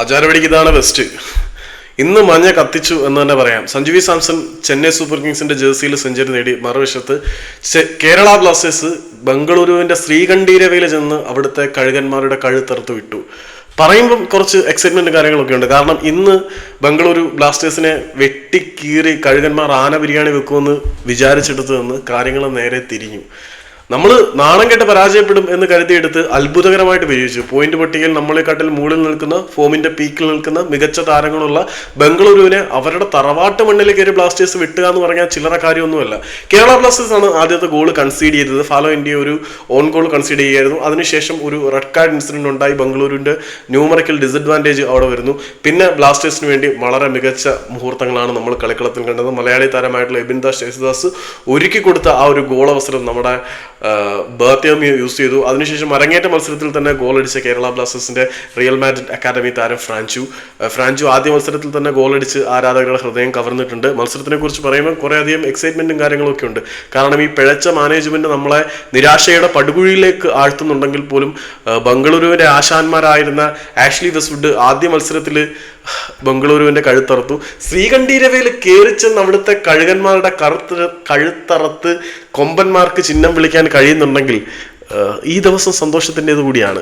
ആചാരപടിക്ക് ഇതാണ് ബെസ്റ്റ്. ഇന്ന് മഞ്ഞ കത്തിച്ചു എന്ന് തന്നെ പറയാം. സഞ്ജു വി സാംസൺ ചെന്നൈ സൂപ്പർ കിങ്സിന്റെ ജേഴ്സിയിൽ സെഞ്ചുറി നേടി. മറുവശത്ത് കേരള ബ്ലാസ്റ്റേഴ്സ് ബംഗളൂരുവിന്റെ ശ്രീകണ്ഠീരവയിൽ ചെന്ന് അവിടുത്തെ കഴുകന്മാരുടെ കഴുത്തറുത്ത് വിട്ടു. പറയുമ്പം കുറച്ച് എക്സൈറ്റ്മെന്റ് കാര്യങ്ങളൊക്കെ ഉണ്ട്. കാരണം ഇന്ന് ബംഗളൂരു ബ്ലാസ്റ്റേഴ്സിനെ വെട്ടിക്കീറി കഴുകന്മാർ ആന ബിരിയാണി വെക്കുമെന്ന് വിചാരിച്ചെടുത്ത് നിന്ന് കാര്യങ്ങൾ നേരെ തിരിഞ്ഞു. നമ്മൾ നാണം കെട്ട് പരാജയപ്പെടും എന്ന് കരുതിയെടുത്ത് അത്ഭുതകരമായിട്ട് വിജയിച്ചു. പോയിന്റ് പട്ടികയിൽ നമ്മളെക്കാട്ടിൽ മുകളിൽ നിൽക്കുന്ന, ഫോമിന്റെ പീക്കിൽ നിൽക്കുന്ന മികച്ച താരങ്ങളുള്ള ബംഗളൂരുവിനെ അവരുടെ തറവാട്ട് മണ്ണിൽ കയറി ബ്ലാസ്റ്റേഴ്സ് വിട്ടുക എന്ന് പറഞ്ഞാൽ ചില്ലറ കാര്യമൊന്നുമല്ല. കേരള ബ്ലാസ്റ്റേഴ്സ് ആണ് ആദ്യത്തെ ഗോൾ കൺസീഡ് ചെയ്തത്. ഫാലോ ഇന്ത്യ ഒരു ഓൺ ഗോൾ കൺസീഡ് ചെയ്യുകയായിരുന്നു. അതിനുശേഷം ഒരു റെഡ് കാർഡ് ഇൻസിഡന്റ് ഉണ്ടായി. ബംഗളൂരുവിന്റെ ന്യൂമറിക്കൽ ഡിസഡ്വാൻറ്റേജ് അവിടെ വരുന്നു. പിന്നെ ബ്ലാസ്റ്റേഴ്സിന് വേണ്ടി വളരെ മികച്ച മുഹൂർത്തങ്ങളാണ് നമ്മൾ കളിക്കളത്തിൽ കണ്ടത്. മലയാളി താരമായിട്ടുള്ള എബിൻ ദാസ് യേശുദാസ് ഒരുക്കി കൊടുത്ത ആ ഒരു ഗോൾ അവസരം നമ്മുടെ ബർത്തിയം യൂസ് ചെയ്തു. അതിനുശേഷം അരങ്ങേറ്റ മത്സരത്തിൽ തന്നെ ഗോൾ അടിച്ച കേരള ബ്ലാസ്റ്റേഴ്സിന്റെ റിയൽ മാഡ്രിഡ് അക്കാദമി താരം ഫ്രാഞ്ചു ആദ്യ മത്സരത്തിൽ തന്നെ ഗോൾ അടിച്ച് ആരാധകരുടെ ഹൃദയം കവർന്നിട്ടുണ്ട്. മത്സരത്തിനെ കുറിച്ച് പറയുമ്പോൾ കുറെ അധികം എക്സൈറ്റ്മെന്റും കാര്യങ്ങളൊക്കെ ഉണ്ട്. കാരണം ഈ പിഴച്ച മാനേജ്മെന്റ് നമ്മളെ നിരാശയുടെ പടുകുഴിയിലേക്ക് ആഴ്ത്തുന്നുണ്ടെങ്കിൽ പോലും ബംഗളൂരുവിന്റെ ആശാന്മാരായിരുന്ന ആഷ്ലി വെസ്റ്റ്വുഡ് ആദ്യ മത്സരത്തിൽ ബംഗളൂരുവിന്റെ കഴുത്തറുത്തു. ശ്രീകണ്ഠീരവയിൽ കയറിച്ചെന്ന് അവിടുത്തെ കഴുകന്മാരുടെ കഴുത്തറത്ത് കൊമ്പന്മാർക്ക് ചിഹ്നം വിളിക്കാൻ കഴിയുന്നുണ്ടെങ്കിൽ ഈ ദിവസം സന്തോഷത്തിൻ്റെത് കൂടിയാണ്.